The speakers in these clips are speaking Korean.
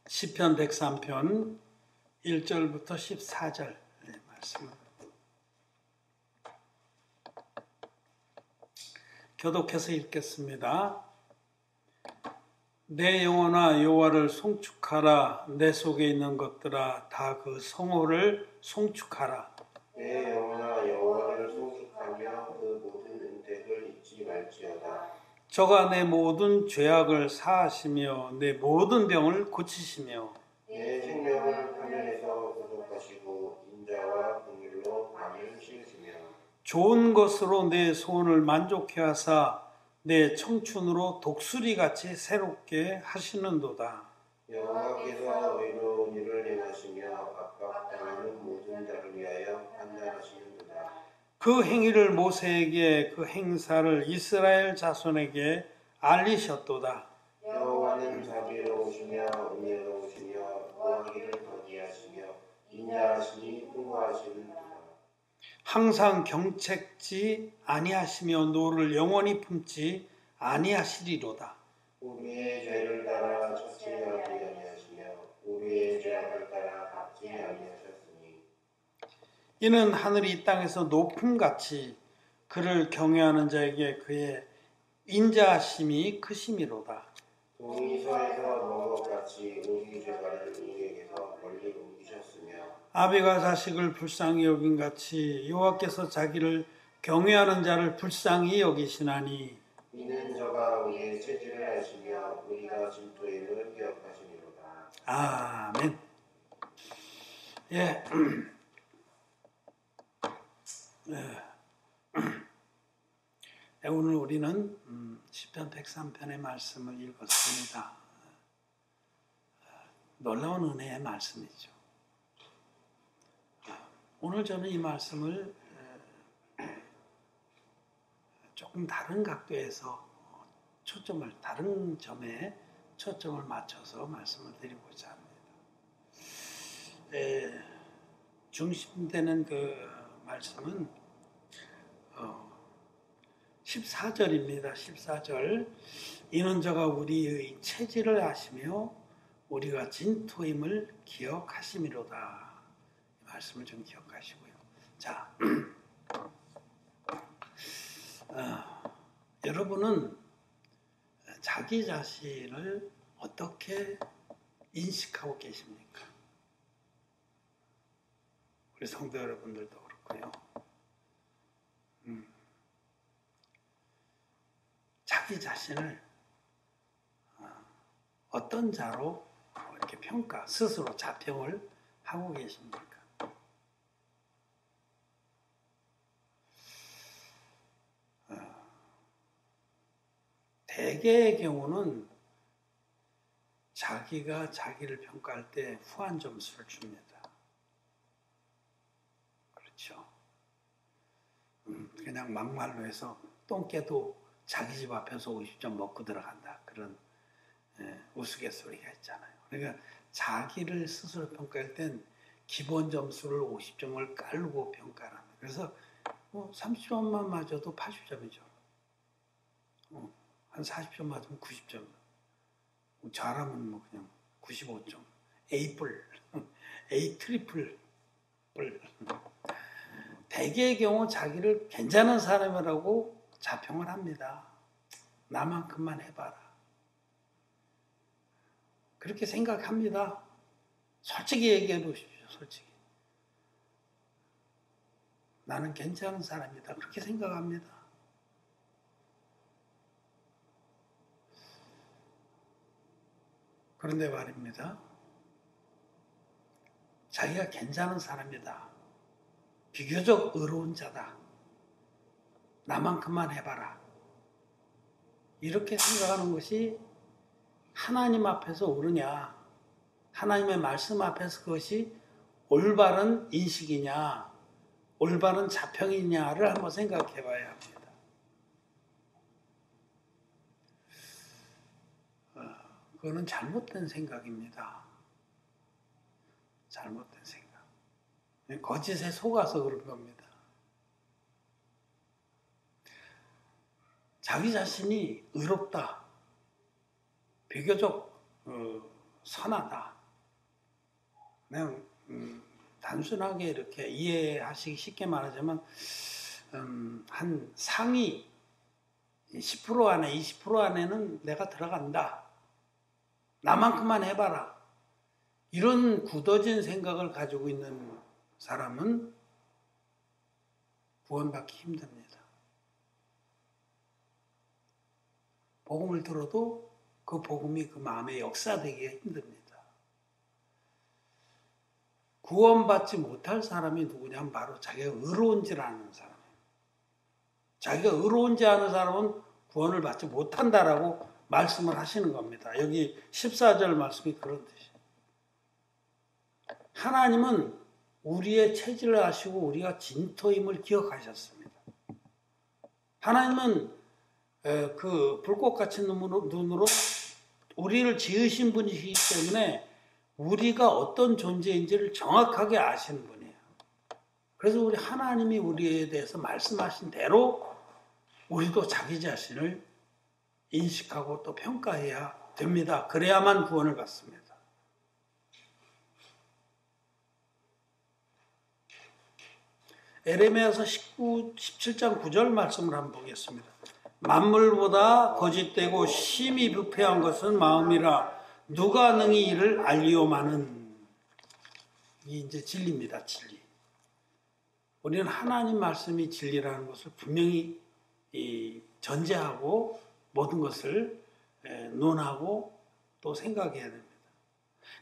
시편 103편 1절부터 14절 말씀 교독해서 읽겠습니다. 내 영혼아 여호와를 송축하라. 내 속에 있는 것들아 다 그 성호를 송축하라. 내 영혼아 여호와를 송축하며 그 모든 은택을 잊지 말지어다. 저가 내 모든 죄악을 사하시며 내 모든 병을 고치시며 내 생명을 화면에서 구속하시고 인자와 긍휼로 밤을 씌우시며 좋은 것으로 내 소원을 만족해 하사 내 청춘으로 독수리같이 새롭게 하시는도다. 여호와께서 의로운 일을 행하시며 압박당하는 모든 자를 위하여 판단하시는도다. 그 행위를 모세에게 그 행사를 이스라엘 자손에게 알리셨도다. 여호와는 자비로우시며 은혜로우시며 구하기를 더디하시며 인자하시니 풍부하시는도다. 항상 경책지 아니하시며 노를 영원히 품지 아니하시리로다. 우리의 죄를 따라 처치하지 아니하시며 우리의 죄악을 따라 갚지 아니하셨으니 이는 하늘이 이 땅에서 높음같이 그를 경외하는 자에게 그의 인자하심이 크심이로다. 동이 서에서 먼 것 같이 우리 죄가를 우리에게서 멀리 옮기셨으며 아비가 자식을 불쌍히 여긴 같이 여호와께서 자기를 경외하는 자를 불쌍히 여기시나니 이는 저가 우리의 체질을 아시며 우리가 질투임을 기억하시니로다. 아멘. 예. 오늘 우리는 시편 103편의 말씀을 읽었습니다. 놀라운 은혜의 말씀이죠. 오늘 저는 이 말씀을 조금 다른 각도에서 다른 점에 초점을 맞춰서 말씀을 드리고자 합니다. 중심되는 그 말씀은 14절입니다. 14절. 이는 저가 우리의 체질을 아시며 우리가 진토임을 기억하심이로다. 이 말씀을 좀 기억하시고요. 자, 여러분은 자기 자신을 어떻게 인식하고 계십니까? 우리 성도 여러분들도 그렇고요. 자기 자신을 어떤 자로 이렇게 스스로 자평을 하고 계십니까? 대개의 경우는 자기가 자기를 평가할 때 후한 점수를 줍니다. 그렇죠. 그냥 막말로 해서 똥 깨도 자기 집 앞에서 50점 먹고 들어간다. 그런 우스갯소리가 있잖아요. 그러니까 자기를 스스로 평가할 땐 기본 점수를 50점을 깔고 평가를 합니다. 그래서 30점만 맞아도 80점이죠. 한 40점 맞으면 90점. 잘하면 그냥 95점. A뿔, A 트리플 뿔. 대개의 경우 자기를 괜찮은 사람이라고 자평을 합니다. 나만큼만 해봐라. 그렇게 생각합니다. 솔직히 얘기해 보십시오. 솔직히. 나는 괜찮은 사람이다. 그렇게 생각합니다. 그런데 말입니다. 자기가 괜찮은 사람이다. 비교적 의로운 자다. 나만큼만 해봐라. 이렇게 생각하는 것이 하나님 앞에서 옳으냐? 하나님의 말씀 앞에서 그것이 올바른 인식이냐? 올바른 자평이냐를 한번 생각해 봐야 합니다. 그거는 잘못된 생각입니다. 잘못된 생각. 거짓에 속아서 그런 겁니다. 자기 자신이 의롭다. 비교적 선하다. 그냥 단순하게 이렇게 이해하시기 쉽게 말하자면 한 상위 10% 안에 20% 안에는 내가 들어간다. 나만큼만 해봐라. 이런 굳어진 생각을 가지고 있는 사람은 구원받기 힘듭니다. 복음을 들어도 그 복음이 그 마음에 역사되기가 힘듭니다. 구원받지 못할 사람이 누구냐면 바로 자기가 의로운 줄 아는 사람이에요. 자기가 의로운지 아는 사람은 구원을 받지 못한다라고 말씀을 하시는 겁니다. 여기 14절 말씀이 그런 뜻이에요. 하나님은 우리의 체질을 아시고 우리가 진토임을 기억하셨습니다. 하나님은 그 불꽃같이 눈으로 우리를 지으신 분이시기 때문에 우리가 어떤 존재인지를 정확하게 아시는 분이에요. 그래서 우리 하나님이 우리에 대해서 말씀하신 대로 우리도 자기 자신을 인식하고 또 평가해야 됩니다. 그래야만 구원을 받습니다. 에레미야서 17장 9절 말씀을 한번 보겠습니다. 만물보다 거짓되고 심히 부패한 것은 마음이라 누가 능히 이를 알리오마는. 이게 이제 진리입니다. 진리. 우리는 하나님 말씀이 진리라는 것을 분명히 전제하고 모든 것을 논하고 또 생각해야 됩니다.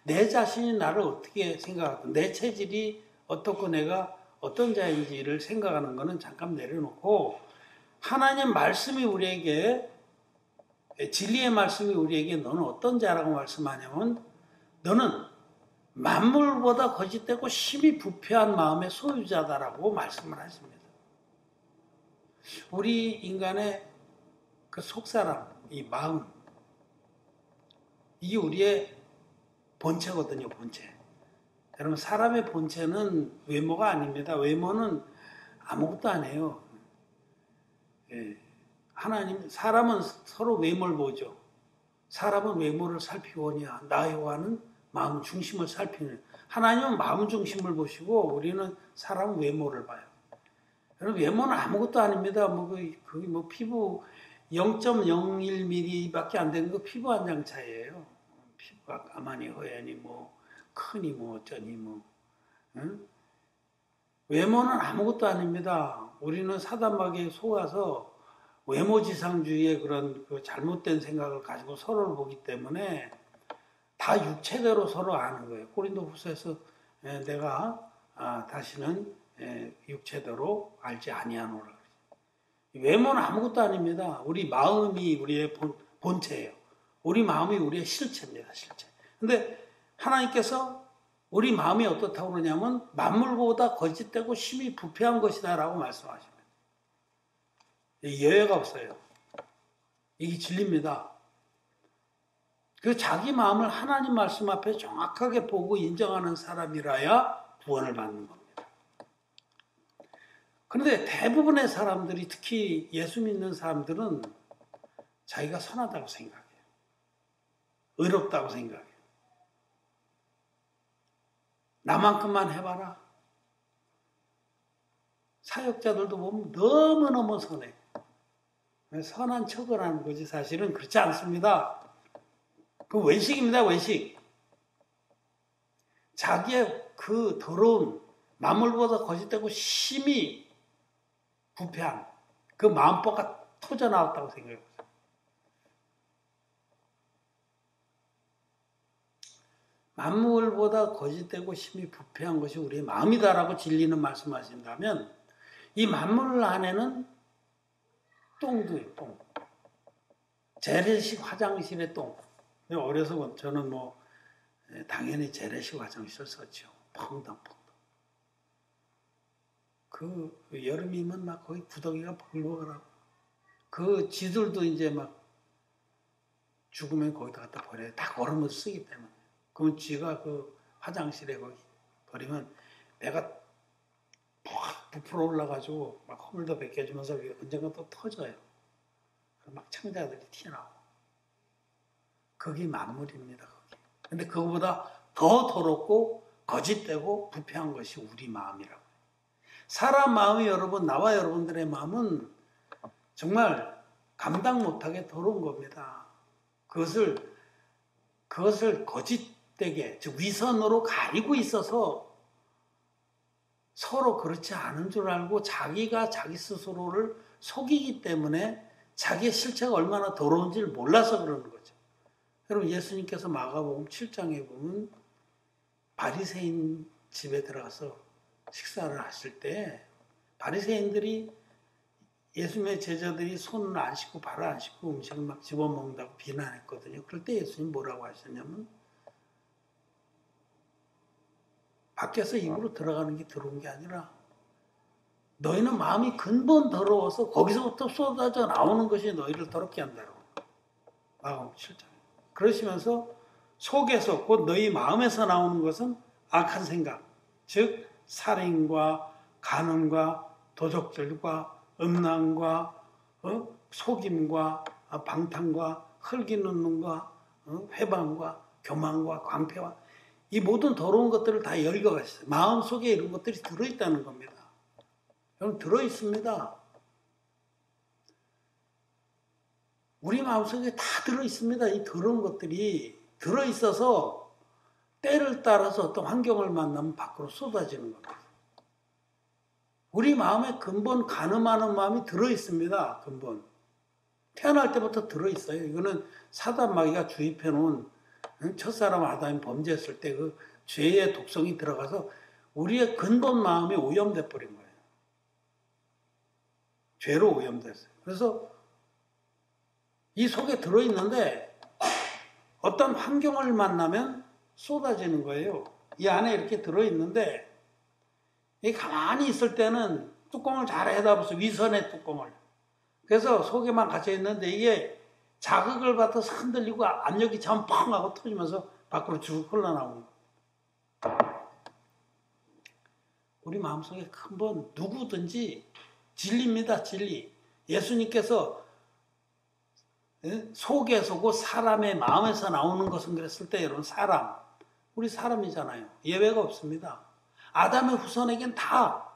내 자신이 나를 어떻게 생각하든 내 체질이 어떻고 내가 어떤 자인지를 생각하는 것은 잠깐 내려놓고 하나님 말씀이 우리에게 진리의 말씀이 우리에게 너는 어떤 자라고 말씀하냐면 너는 만물보다 거짓되고 심히 부패한 마음의 소유자다라고 말씀을 하십니다. 우리 인간의 그 속사람, 이 마음, 이게 우리의 본체거든요, 본체. 여러분, 사람의 본체는 외모가 아닙니다. 외모는 아무것도 안 해요. 사람은 서로 외모를 보죠. 사람은 외모를 살피거니와 나 여호와는 마음 중심을 살피는. 하나님은 마음 중심을 보시고 우리는 사람 외모를 봐요. 여러분, 외모는 아무것도 아닙니다. 그게 피부 0.01mm밖에 안 되는 거 피부 한 장 차이예요. 피부가 가만히 허연히 크니 어쩌니 응? 외모는 아무것도 아닙니다. 우리는 사단마귀에 속아서 외모지상주의의 그런 잘못된 생각을 가지고 서로를 보기 때문에 다 육체대로 서로 아는 거예요. 고린도후서에서 내가 다시는 육체대로 알지 아니하노라. 외모는 아무것도 아닙니다. 우리 마음이 우리의 본체예요. 우리 마음이 우리의 실체입니다. 실체. 근데 하나님께서 우리 마음이 어떻다고 그러냐면 만물보다 거짓되고 심히 부패한 것이다 라고 말씀하십니다. 예외가 없어요. 이게 진리입니다. 그 자기 마음을 하나님 말씀 앞에 정확하게 보고 인정하는 사람이라야 구원을 받는 겁니다. 그런데 대부분의 사람들이 특히 예수 믿는 사람들은 자기가 선하다고 생각해요. 의롭다고 생각해요. 나만큼만 해봐라. 사역자들도 보면 너무너무 선해. 선한 척을 하는 거지 사실은 그렇지 않습니다. 그 외식입니다. 외식. 자기의 그 더러운 만물보다 거짓되고 심히 부패한 그 마음법가 터져나왔다고 생각해요. 만물보다 거짓되고 심히 부패한 것이 우리의 마음이다라고 진리는 말씀하신다면 이 만물 안에는 똥도 있고 똥. 재래식 화장실의 똥. 어려서 저는 당연히 재래식 화장실 썼죠. 펑덩펑덩. 그 여름이면 막 거의 구더기가 벌벅하고 그 지들도 이제 막 죽으면 거기다 갖다 버려요. 다 걸으면서 쓰기 때문에. 그러면 쥐가 그 화장실에 거기 버리면 배가 푹 부풀어 올라가지고 막 허물도 벗겨주면서 언젠가 또 터져요. 막 창자들이 튀어나오고. 그게 만물입니다. 거기. 근데 그거보다 더 더럽고 거짓되고 부패한 것이 우리 마음이라고. 사람 마음이 여러분, 나와 여러분들의 마음은 정말 감당 못하게 더러운 겁니다. 그것을 거짓되게, 즉 위선으로 가리고 있어서 서로 그렇지 않은 줄 알고 자기가 자기 스스로를 속이기 때문에 자기의 실체가 얼마나 더러운지를 몰라서 그러는 거죠. 여러분, 예수님께서 마가복음 7장에 보면 바리새인 집에 들어가서 식사를 하실 때 바리새인들이 예수님의 제자들이 손을 안 씻고 발을 안 씻고 음식을 막 집어먹는다고 비난했거든요. 그럴 때 예수님 뭐라고 하셨냐면 밖에서 입으로 들어가는 게 들어온 게 아니라 너희는 마음이 근본 더러워서 거기서부터 쏟아져 나오는 것이 너희를 더럽게 한다고. 마가복음 7장. 그러시면서 속에서 곧 너희 마음에서 나오는 것은 악한 생각, 즉 살인과 간음과 도적질과 음란과 속임과 방탕과 흙이는 눈과 회방과 교만과 광패와 이 모든 더러운 것들을 다 열거하셨어요. 마음속에 이런 것들이 들어있다는 겁니다. 여러분, 들어있습니다. 우리 마음속에 다 들어있습니다. 이 더러운 것들이 들어있어서 때를 따라서 어떤 환경을 만나면 밖으로 쏟아지는 겁니다. 우리 마음에 근본 간음하는 마음이 들어있습니다. 근본. 태어날 때부터 들어있어요. 이거는 사단 마귀가 주입해 놓은 첫사람 아담이 범죄했을 때 그 죄의 독성이 들어가서 우리의 근본 마음이 오염돼 버린 거예요. 죄로 오염됐어요. 그래서 이 속에 들어있는데 어떤 환경을 만나면 쏟아지는 거예요. 이 안에 이렇게 들어있는데 이 가만히 있을 때는 뚜껑을 잘 해답아서 위선의 뚜껑을. 그래서 속에만 갇혀 있는데 이게 자극을 받아서 흔들리고 압력이 참 펑 하고 터지면서 밖으로 쭉 흘러나오는 거예요. 우리 마음속에 근본 누구든지 진리입니다. 진리. 예수님께서 속에서 고 사람의 마음에서 나오는 것은 그랬을 때 여러분 사람. 우리 사람이잖아요. 예외가 없습니다. 아담의 후손에겐 다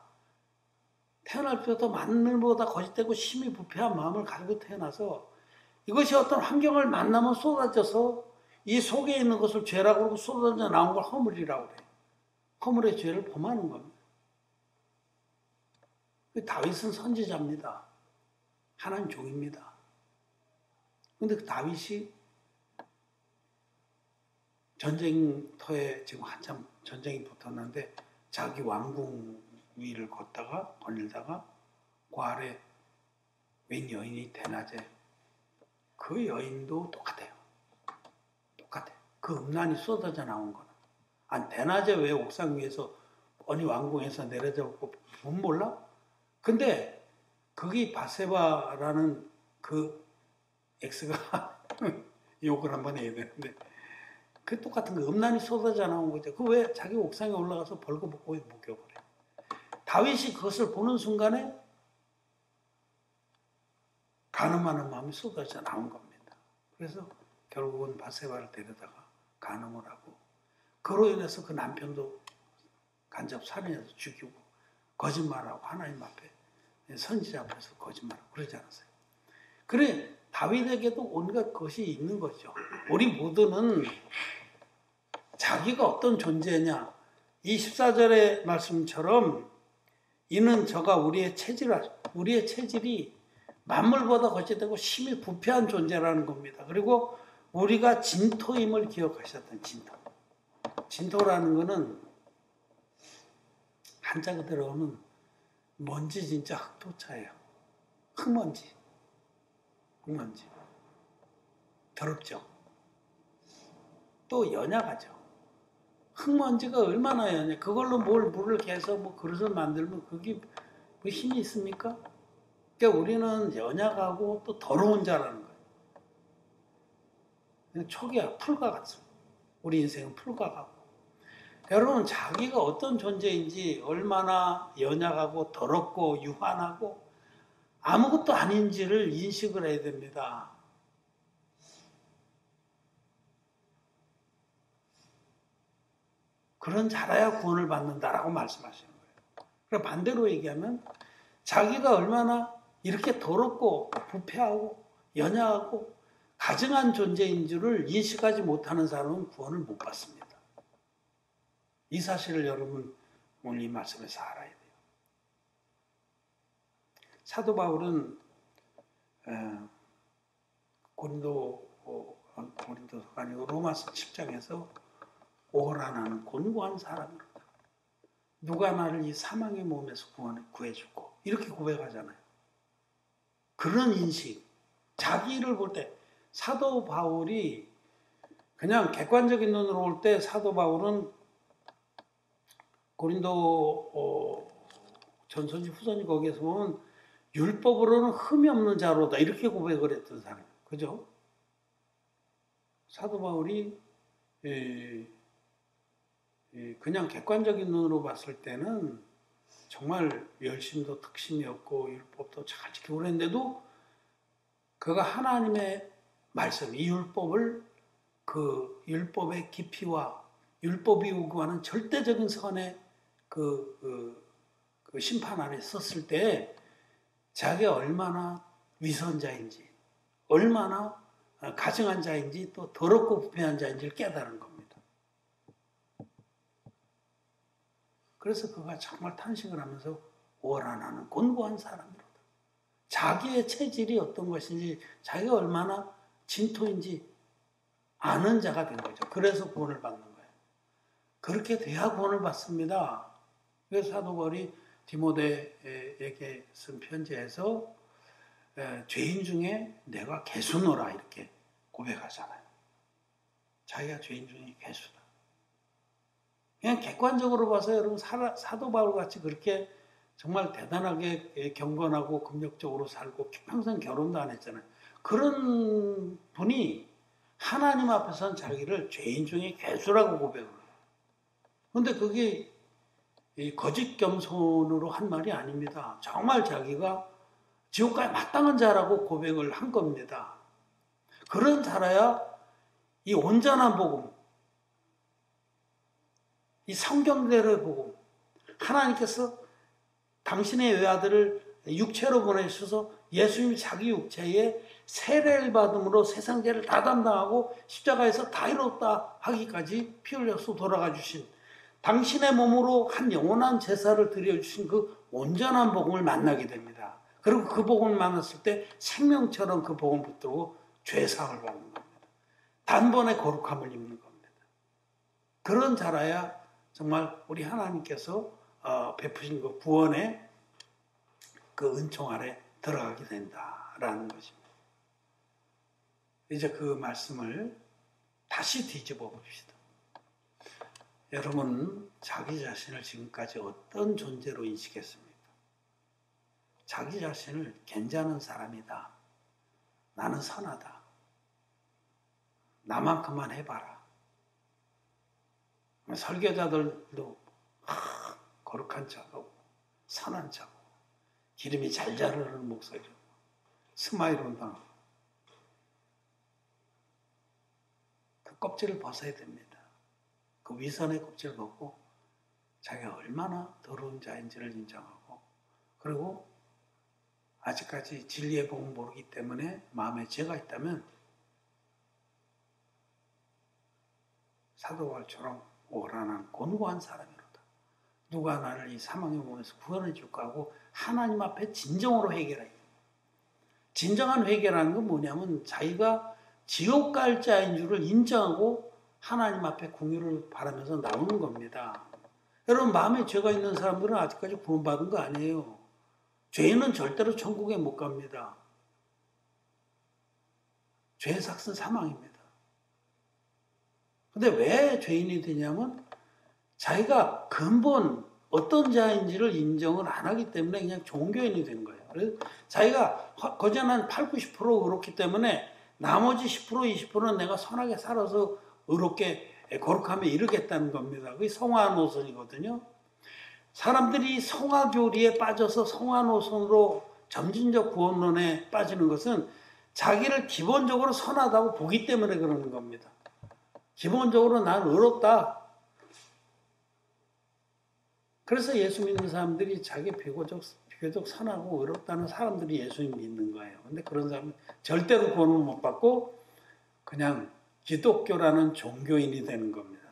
태어날 때부터 만물보다 거짓되고 심히 부패한 마음을 가지고 태어나서 이것이 어떤 환경을 만나면 쏟아져서 이 속에 있는 것을 죄라고 그러고 쏟아져 나온 걸 허물이라고 그래요. 허물의 죄를 범하는 겁니다. 다윗은 선지자입니다. 하나님 종입니다. 그런데 그 다윗이 전쟁터에 지금 한참 전쟁이 붙었는데 자기 왕궁 위를 거닐다가 그 아래 웬 여인이 대낮에 그 여인도 똑같아요. 그 음란이 쏟아져 나온 거는. 아니 대낮에 왜 옥상 위에서 어느 왕궁에서 내려져 갖고 못 몰라? 근데 거기 바세바라는 그 X가 욕을 한번 해야 되는데 그 똑같은 거 음란이 쏟아져 나온 거죠. 그 왜 자기 옥상에 올라가서 벌거벗고 목욕을 해. 다윗이 그것을 보는 순간에 간음하는 마음이 쏟아져 나온 겁니다. 그래서 결국은 바세바를 데려다가 간음을 하고 그로 인해서 그 남편도 간접 살인해서 죽이고 거짓말하고 하나님 앞에 선지자 앞에서 거짓말하고 그러지 않았어요. 그래 다윗에게도 온갖 것이 있는 거죠. 우리 모두는 자기가 어떤 존재냐 이 14절의 말씀처럼 이는 저가 우리의 체질이 만물보다 거짓되고 심히 부패한 존재라는 겁니다. 그리고 우리가 진토임을 기억하셨던 진토. 진토라는 거는 한자 그대로 하면 먼지 진짜 흙토차예요. 흙먼지. 더럽죠. 또 연약하죠. 흙먼지가 얼마나 연약. 그걸로 물을 개서 그릇을 만들면 그게 뭐 힘이 있습니까? 그러니까 우리는 연약하고 또 더러운 자라는 거예요. 초기화, 풀과 같습니다. 우리 인생은 풀과 같고. 여러분, 자기가 어떤 존재인지 얼마나 연약하고 더럽고 유한하고 아무것도 아닌지를 인식을 해야 됩니다. 그런 자라야 구원을 받는다라고 말씀하시는 거예요. 그럼 반대로 얘기하면 자기가 얼마나 이렇게 더럽고 부패하고 연약하고 가증한 존재인 줄을 인식하지 못하는 사람은 구원을 못 받습니다. 이 사실을 여러분 오늘 이 말씀에서 알아야 돼요. 사도 바울은 고린도서가 아니고 로마서 10장에서 오호라나는 곤고한 사람이로다. 누가 나를 이 사망의 몸에서 구해주고 이렇게 고백하잖아요. 그런 인식, 자기를 볼 때 사도 바울이 그냥 객관적인 눈으로 볼 때 사도 바울은 고린도 전서지 후서지 거기에서 보면 율법으로는 흠이 없는 자로다 이렇게 고백을 했던 사람, 그죠? 사도 바울이 그냥 객관적인 눈으로 봤을 때는 정말 열심도 특심이었고 율법도 잘 지키고 그랬는데도 그가 하나님의 말씀, 이 율법을 그 율법의 깊이와 율법이 요구하는 절대적인 선의 그 심판 아래 섰을 때 자기가 얼마나 위선자인지, 얼마나 가증한 자인지 또 더럽고 부패한 자인지를 깨달은 겁니다. 그래서 그가 정말 탄식을 하면서 오라 나는 곤고한 사람이로다. 자기의 체질이 어떤 것인지 자기가 얼마나 진토인지 아는 자가 된 거죠. 그래서 구원을 받는 거예요. 그렇게 돼야 구원을 받습니다. 그래서 사도 바울이 디모데에게 쓴 편지에서 죄인 중에 내가 괴수노라 이렇게 고백하잖아요. 자기가 죄인 중에 괴수다. 그냥 객관적으로 봐서 여러분 사도 바울 같이 그렇게 정말 대단하게 경건하고 금욕적으로 살고 평생 결혼도 안 했잖아요. 그런 분이 하나님 앞에서는 자기를 죄인 중에 괴수라고 고백을 해요. 그런데 그게 거짓 겸손으로 한 말이 아닙니다. 정말 자기가 지옥까지 마땅한 자라고 고백을 한 겁니다. 그런 자라야 이 온전한 복음, 이 성경대로의 복음, 하나님께서 당신의 외아들을 육체로 보내셔서 예수님이 자기 육체에 세례를 받음으로 세상 죄를 다 담당하고 십자가에서 다 이뤘다 하기까지 피 흘려서 돌아가 주신 당신의 몸으로 한 영원한 제사를 드려주신 그 온전한 복음을 만나게 됩니다. 그리고 그 복음을 만났을 때 생명처럼 그 복음을 붙들고 죄사함을 받는 겁니다. 단번에 거룩함을 입는 겁니다. 그런 자라야 정말 우리 하나님께서 베푸신 그 구원의 그 은총 아래 들어가게 된다라는 것입니다. 이제 그 말씀을 다시 뒤집어 봅시다. 여러분, 자기 자신을 지금까지 어떤 존재로 인식했습니까? 자기 자신을 괜찮은 사람이다. 나는 선하다. 나만큼만 해봐라. 설교자들도 거룩한 척하고 선한 척하고 기름이 잘 자르는 목소리로 스마일 온다. 그 껍질을 벗어야 됩니다. 그 위선의 껍질을 벗고 자기가 얼마나 더러운 자인지를 인정하고 그리고 아직까지 진리의 복음을 모르기 때문에 마음에 죄가 있다면 사도 바울처럼 오라난 곤고한 사람이로다. 누가 나를 이 사망의 몸에서 구원해 줄까 하고 하나님 앞에 진정으로 회개해야 돼요. 진정한 회개라는 건 뭐냐면 자기가 지옥 갈 자인 줄을 인정하고 하나님 앞에 공의를 바라면서 나오는 겁니다. 여러분, 마음에 죄가 있는 사람들은 아직까지 구원받은 거 아니에요. 죄인은 절대로 천국에 못 갑니다. 죄의 삭은 사망입니다. 근데 왜 죄인이 되냐면 자기가 근본 어떤 자인지를 인정을 안 하기 때문에 그냥 종교인이 된 거예요. 그래서 자기가 거저는 8, 90% 그렇기 때문에 나머지 10%, 20%는 내가 선하게 살아서 의롭게 거룩함에 이르겠다는 겁니다. 그게 성화노선이거든요. 사람들이 성화교리에 빠져서 성화노선으로 점진적 구원론에 빠지는 것은 자기를 기본적으로 선하다고 보기 때문에 그러는 겁니다. 기본적으로 난 의롭다. 그래서 예수 믿는 사람들이 자기 비교적 선하고 의롭다는 사람들이 예수님 믿는 거예요. 근데 그런 사람은 절대로 구원을 못 받고 그냥 기독교라는 종교인이 되는 겁니다.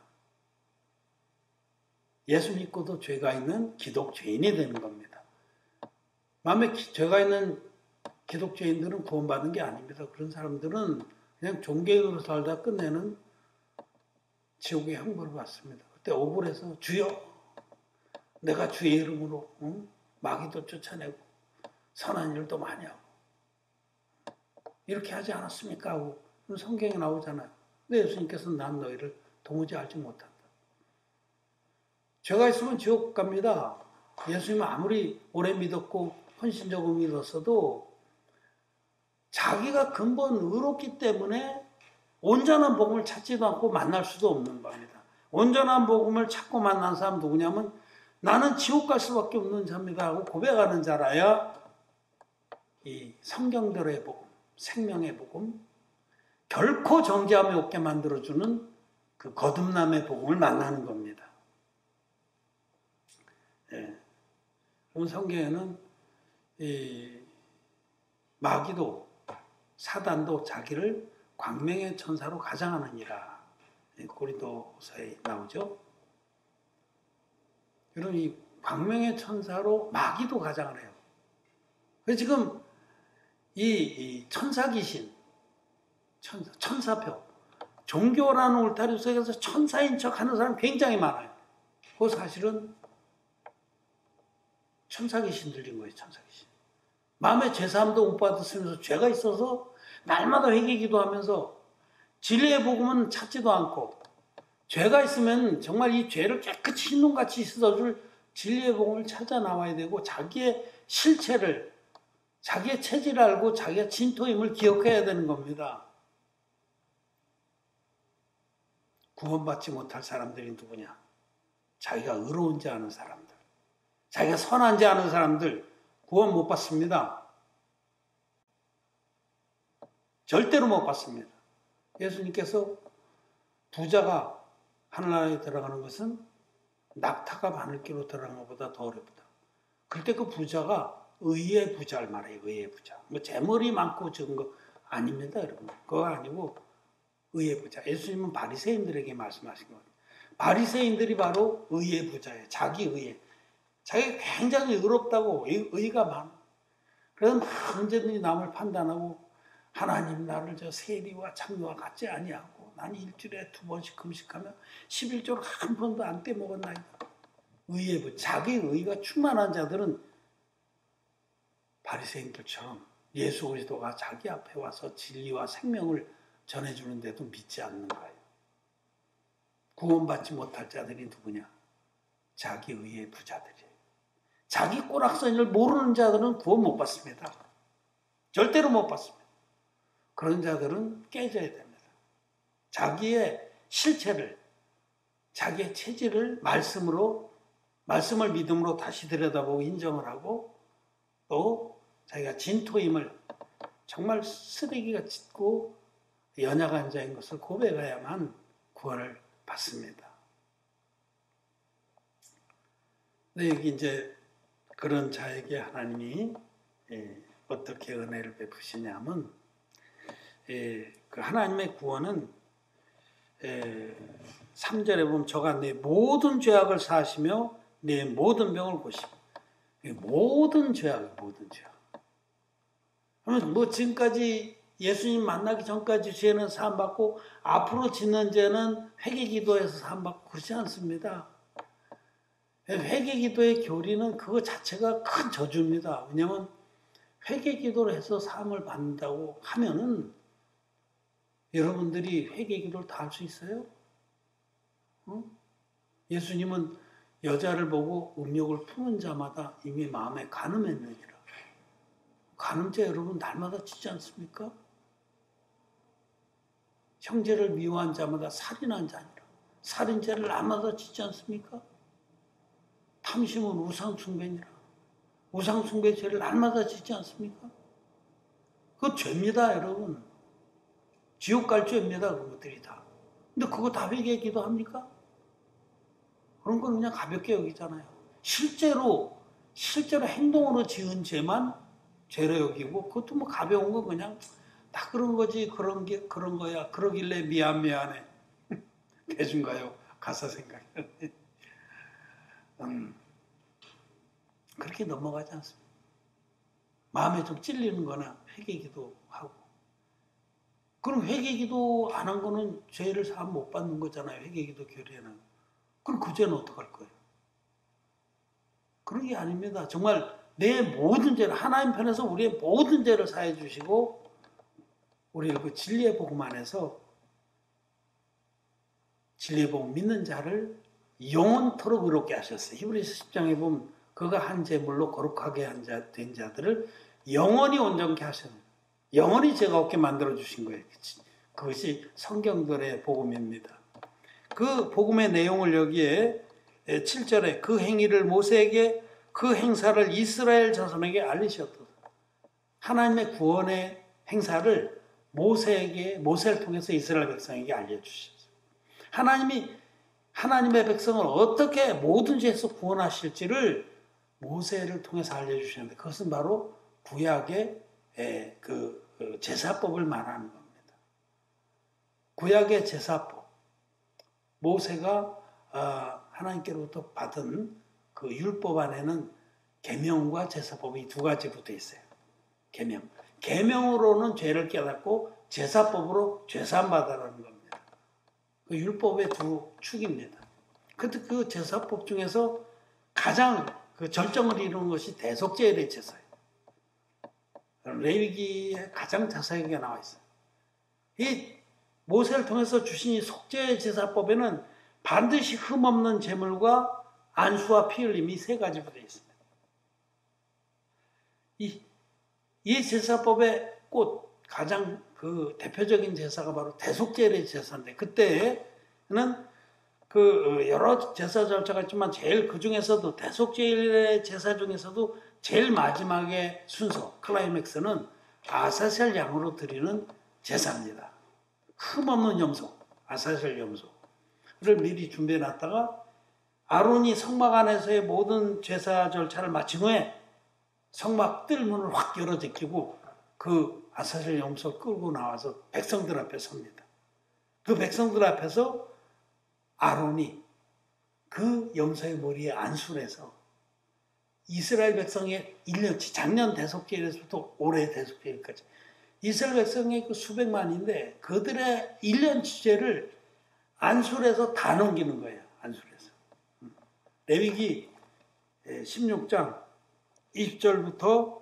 예수 믿고도 죄가 있는 기독죄인이 되는 겁니다. 마음에 죄가 있는 기독죄인들은 구원받은 게 아닙니다. 그런 사람들은 그냥 종교인으로 살다 끝내는 지옥의 형벌을 받습니다. 그때 억울해서 주여 내가 주의 이름으로 마귀도 쫓아내고 선한 일도 많이 하고 이렇게 하지 않았습니까? 하고 성경에 나오잖아요. 근데 예수님께서는 난 너희를 도무지 알지 못한다. 죄가 있으면 지옥 갑니다. 예수님은 아무리 오래 믿었고 헌신적으로 믿었어도 자기가 근본 의롭기 때문에 온전한 복음을 찾지도 않고 만날 수도 없는 겁니다. 온전한 복음을 찾고 만난 사람 누구냐면 나는 지옥 갈 수밖에 없는 자입니다 하고 고백하는 자라야 이 성경대로의 복음, 생명의 복음, 결코 정죄함이 없게 만들어주는 그 거듭남의 복음을 만나는 겁니다. 예. 그럼 성경에는 이 마귀도 사단도 자기를 광명의 천사로 가장하느니라. 고린도서에 나오죠. 그럼 이 광명의 천사로 마귀도 가장을 해요. 그래서 지금 이 천사 귀신, 천사표, 종교라는 울타리 속에서 천사인 척 하는 사람 굉장히 많아요. 그 사실은 천사 귀신 들린 거예요, 천사 귀신. 마음에 죄사함도 못 받았으면서 죄가 있어서 날마다 회개 기도하면서 진리의 복음은 찾지도 않고 죄가 있으면 정말 이 죄를 깨끗이 흰눈같이 씻어줄 진리의 복음을 찾아 나와야 되고 자기의 실체를, 자기의 체질을 알고 자기의 진토임을 기억해야 되는 겁니다. 구원받지 못할 사람들이 누구냐? 자기가 의로운지 아는 사람들, 자기가 선한지 아는 사람들 구원 못 받습니다. 절대로 못 받습니다. 예수님께서 부자가 하늘나라에 들어가는 것은 낙타가 바늘기로 들어가는 것보다 더 어렵다. 그때 그 부자가 의의 부자를 말해요. 의의 부자. 뭐 재물이 많고 적은 거 아닙니다, 여러분. 그거 아니고 의의 부자. 예수님은 바리새인들에게 말씀하신 거예요. 바리새인들이 바로 의의 부자예요. 자기 의에. 자기가 굉장히 의롭다고 의가 많아. 그래서 언제든지 남을 판단하고 하나님 나를 저 세리와 창녀와 같지 아니하고 나는 일주일에 2번씩 금식하며 11조를 한 번도 안 떼먹었나이다. 의의 부자. 자기 의가 충만한 자들은 바리새인들처럼 예수 그리스도가 자기 앞에 와서 진리와 생명을 전해주는데도 믿지 않는 거예요. 구원받지 못할 자들이 누구냐? 자기 의의 부자들이에요. 자기 꼬락서니를 모르는 자들은 구원 못 받습니다. 절대로 못 받습니다. 그런 자들은 깨져야 됩니다. 자기의 실체를, 자기의 체질을 말씀을 믿음으로 다시 들여다보고 인정을 하고 또 자기가 진토임을 정말 쓰레기가 짙고 연약한 자인 것을 고백해야만 구원을 받습니다. 근데 여기 이제 그런 자에게 하나님이 어떻게 은혜를 베푸시냐면 그 하나님의 구원은 3절에 보면 저가 내 모든 죄악을 사하시며 내 모든 병을 고시고 모든 죄악. 그러면 뭐 지금까지 예수님 만나기 전까지 죄는 사함받고 앞으로 짓는 죄는 회개기도에서 사함받고 그렇지 않습니다. 회개기도의 교리는 그거 자체가 큰 저주입니다. 왜냐하면 회개기도를 해서 사함을 받는다고 하면은 여러분들이 회개기도를 다 할 수 있어요? 예수님은 여자를 보고 음욕을 품은 자마다 이미 마음에 간음했느니라. 간음죄 여러분 날마다 짓지 않습니까? 형제를 미워한 자마다 살인한 자니라. 살인죄를 날마다 짓지 않습니까? 탐심은 우상숭배니라. 우상숭배죄를 날마다 짓지 않습니까? 그거 죄입니다, 여러분. 지옥 갈 죄입니다, 그것들이 다. 근데 그거 다 회개 기도합니까? 그런 건 그냥 가볍게 여기잖아요. 실제로 행동으로 지은 죄만 죄로 여기고, 그것도 뭐 가벼운 거 그냥 다 그런 거지, 그런 거야, 그러길래 미안해 대중가요 가사 생각이 그렇게 넘어가지 않습니다. 마음에 좀 찔리는 거나 회개기도 하고, 그럼 회개기도 안 한 거는 죄를 사함 못 받는 거잖아요. 회개기도 교리에는. 그럼 그 죄는 어떡할 거예요? 그런 게 아닙니다. 정말 내 모든 죄를, 하나님 편에서 우리의 모든 죄를 사해 주시고 우리를 그 진리의 복음 안에서, 진리의 복음 믿는 자를 영원토록 의롭게 하셨어요. 히브리서 10장에 보면 그가 한 제물로 거룩하게 된 자들을 영원히 온전케 하셨습니다. 영원히 죄가 없게 만들어 주신 거예요. 그것이 성경들의 복음입니다. 그 복음의 내용을 여기에 7절에 그 행위를 모세에게, 그 행사를 이스라엘 자손에게 알리셨다. 하나님의 구원의 행사를 모세를 통해서 이스라엘 백성에게 알려주셨어요. 하나님의 백성을 어떻게 모든 죄에서 구원하실지를 모세를 통해서 알려주셨는데, 그것은 바로 구약의 그 제사법을 말하는 겁니다. 구약의 제사법, 모세가 하나님께로부터 받은 그 율법 안에는 계명과 제사법이 두 가지 붙어 있어요. 계명으로는 죄를 깨닫고 제사법으로 죄사함 받아라는 겁니다. 그 율법의 두 축입니다. 근데 그 제사법 중에서 가장 그 절정을 이루는 것이 대속제일의 제사예요. 레위기에 가장 자세하게 나와 있어요. 이 모세를 통해서 주신 이 속죄 제사법에는 반드시 흠없는 제물과 안수와 피 흘림이 세 가지 붙어 있습니다. 이 제사법의 가장 그 대표적인 제사가 바로 대속제일의 제사인데, 그때는 그 여러 제사 절차가 있지만 제일 그 중에서도 대속제일의 제사 중에서도 제일 마지막에 순서, 클라이맥스는 아사셀 양으로 드리는 제사입니다. 흠없는 염소, 아사셀 염소를 미리 준비해 놨다가 아론이 성막 안에서의 모든 제사 절차를 마친 후에 성막 뜰문을 확 열어 제끼고 그 아사셀 염소 끌고 나와서 백성들 앞에 섭니다. 그 백성들 앞에서 아론이 그 염소의 머리에 안수를 해서 이스라엘 백성의 1년치, 작년 대속제일에서부터 올해 대속제일까지 이스라엘 백성의 그 수백만인데 그들의 1년치 죄를 안수를 해서 다 넘기는 거예요. 안수를 해서. 레위기 16장 20절부터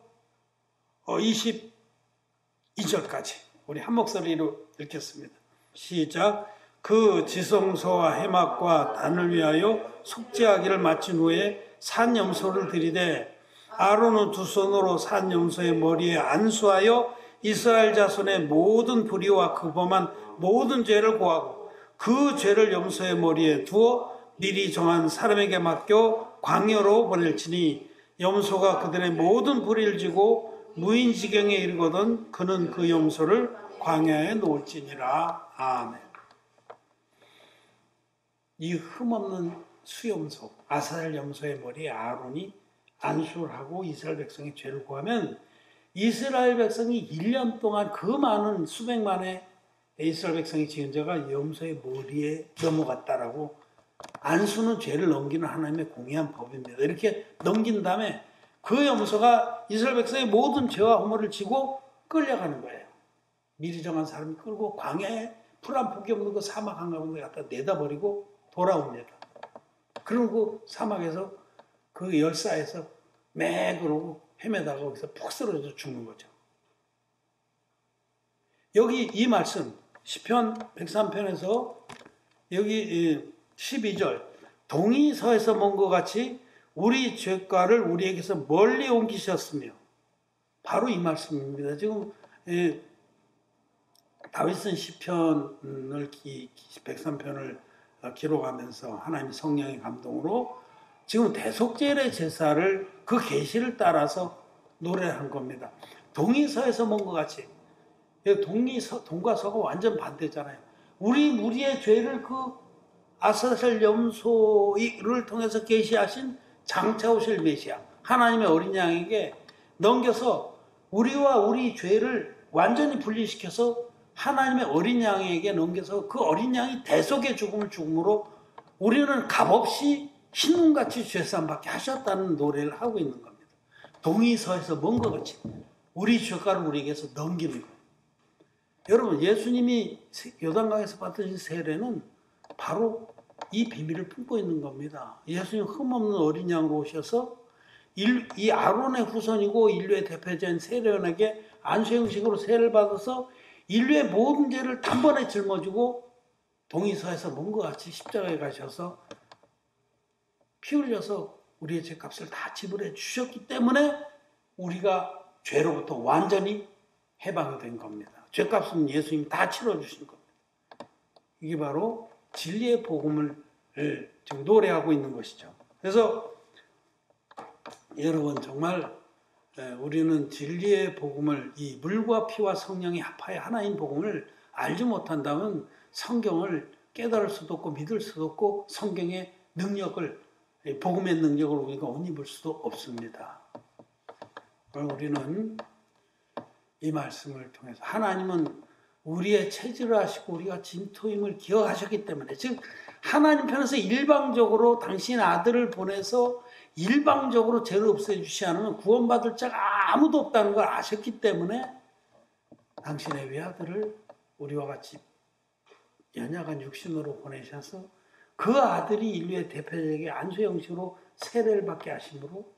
22절까지 우리 한 목소리로 읽겠습니다. 시작. 그 지성소와 해막과 단을 위하여 속죄하기를 마친 후에 산 염소를 들이되 아론은 두 손으로 산 염소의 머리에 안수하여 이스라엘 자손의 모든 불의와 그 범한 모든 죄를 고하고 그 죄를 염소의 머리에 두어 미리 정한 사람에게 맡겨 광야로 보낼지니 염소가 그들의 모든 불의를 지고 무인지경에 이르거든 그는 그 염소를 광야에 놓을지니라. 아멘. 이 흠없는 수염소, 아사셀 염소의 머리에 아론이 안수를 하고 이스라엘 백성의 죄를 고하면 이스라엘 백성이 1년 동안 그 많은 수백만의 이스라엘 백성이 지은 죄가 염소의 머리에 넘어갔다라고, 안수는 죄를 넘기는 하나님의 공의한 법입니다. 이렇게 넘긴 다음에 그 염소가 이스라엘 백성의 모든 죄와 허물을 지고 끌려가는 거예요. 미리 정한 사람이 끌고 광야에 풀 한 폭이 없는 그 사막 한가운데 갖다 내다버리고 돌아옵니다. 그리고 그 사막에서 그 열사에서 매 그러고 헤매다가 거기서 푹 쓰러져 죽는 거죠. 여기 이 말씀 시편 103편에서 여기 12절 동이 서에서 먼 것 같이 우리 죄가를 우리에게서 멀리 옮기셨으며, 바로 이 말씀입니다. 지금 다윗은 시편을 103편을 기록하면서 하나님의 성령의 감동으로 지금 대속제일의 제사를 그 계시를 따라서 노래한 겁니다. 동이 서에서 먼 것 같이, 동과 서가 완전 반대잖아요. 우리의 죄를 그 아사셀 염소를 통해서 계시하신 장차 오실 메시아 하나님의 어린 양에게 넘겨서 우리와 우리 죄를 완전히 분리시켜서 하나님의 어린 양에게 넘겨서 그 어린 양이 대속의 죽음을 죽음으로 우리는 값없이 흰눈같이 죄사함 받게 하셨다는 노래를 하고 있는 겁니다. 동의서에서 먼 것 같이 우리 죄가를 우리에게서 넘기는 거예요. 여러분, 예수님이 요단강에서 받으신 세례는 바로 이 비밀을 품고 있는 겁니다. 예수님 흠없는 어린 양으로 오셔서 이 아론의 후손이고 인류의 대표자인 세례원에게 안수 형식으로 세례를 받아서 인류의 모든 죄를 단번에 짊어지고 동의서에서 먼 것 같이 십자가에 가셔서 피 흘려서 우리의 죄값을 다 지불해 주셨기 때문에 우리가 죄로부터 완전히 해방이 된 겁니다. 죄값은 예수님이 다 치러주신 겁니다. 이게 바로 진리의 복음을 지금 노래하고 있는 것이죠. 그래서 여러분 정말 우리는 진리의 복음을 이 물과 피와 성령이 합하여 하나인 복음을 알지 못한다면 성경을 깨달을 수도 없고 믿을 수도 없고 성경의 능력을 복음의 능력을 우리가 옷 입을 수도 없습니다. 그럼 우리는 이 말씀을 통해서 하나님은 우리의 체질을 하시고 우리가 진토임을 기억하셨기 때문에 즉 하나님 편에서 일방적으로 당신 아들을 보내서 일방적으로 죄를 없애주시 않으면 구원받을 자가 아무도 없다는 걸 아셨기 때문에 당신의 외아들을 우리와 같이 연약한 육신으로 보내셔서 그 아들이 인류의 대표적인 안수 형식으로 세례를 받게 하심으로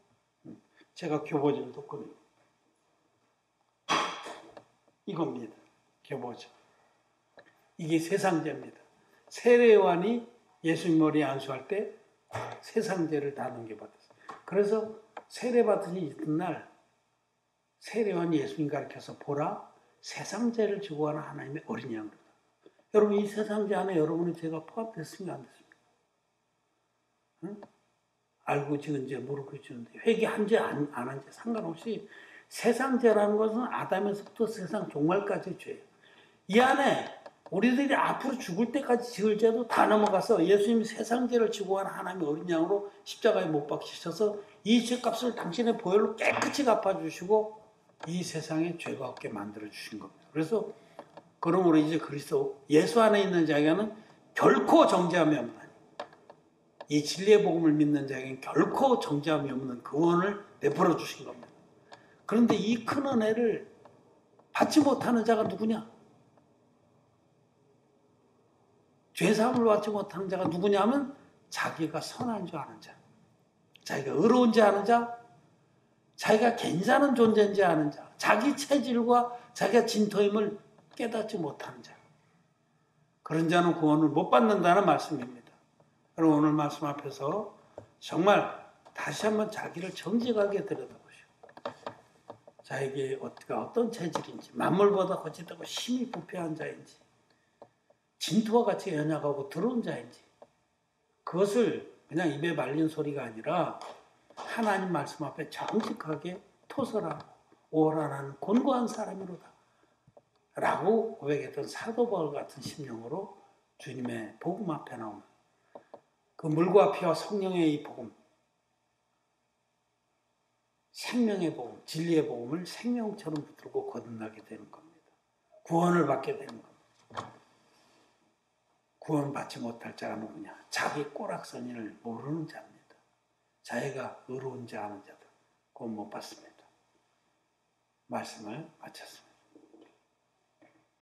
제가 교보전을 돕거든요. 이겁니다. 교보전. 이게 세상죄입니다. 세례요한이 예수님 머리에 안수할 때 세상죄를 다 넘겨받았어요. 그래서 세례 받으신 이튿날 세례요한이 예수님 가르쳐서 보라 세상죄를 지고 가는 하나님의 어린 양이다. 여러분 이 세상죄 안에 여러분의 죄가 포함됐습니까? 안 됐습니까? 응? 알고 지은 죄 모르고 지은데 회개한 죄 안 한 죄 상관없이 세상죄라는 것은 아담에서부터 세상 종말까지의 죄예요. 이 안에 우리들이 앞으로 죽을 때까지 지을 죄도 다 넘어가서 예수님이 세상죄를 지고 간 하나님의 어린 양으로 십자가에 못 박히셔서 이 죄값을 당신의 보혈로 깨끗이 갚아주시고 이 세상에 죄가 없게 만들어주신 겁니다. 그래서 그러므로 이제 그리스도 예수 안에 있는 자에게는 결코 정죄함이 없나니 이 진리의 복음을 믿는 자에게는 결코 정죄함이 없는 구원을 내버려 주신 겁니다. 그런데 이 큰 은혜를 받지 못하는 자가 누구냐? 죄사함을 받지 못하는 자가 누구냐 하면 자기가 선한 줄 아는 자, 자기가 의로운 자 아는 자, 자기가 괜찮은 존재인지 아는 자, 자기 체질과 자기가 진토임을 깨닫지 못하는 자. 그런 자는 구원을 못 받는다는 말씀입니다. 여러분 오늘 말씀 앞에서 정말 다시 한번 자기를 정직하게 들여다보시고 자에게 어떤 체질인지 만물보다 거짓되고 심히 부패한 자인지 진토와 같이 연약하고 더러운 자인지 그것을 그냥 입에 말린 소리가 아니라 하나님 말씀 앞에 정직하게 토설하고 오라라는 곤고한 사람이로다 라고 고백했던 사도 바울 같은 심령으로 주님의 복음 앞에 나오는 그 물과 피와 성령의 이 복음 생명의 복음, 진리의 복음을 생명처럼 붙들고 거듭나게 되는 겁니다. 구원을 받게 되는 겁니다. 구원받지 못할 자가 누구냐? 자기 꼬락서니를 모르는 자입니다. 자기가 의로운 자 아는 자들 구원 못 받습니다. 말씀을 마쳤습니다.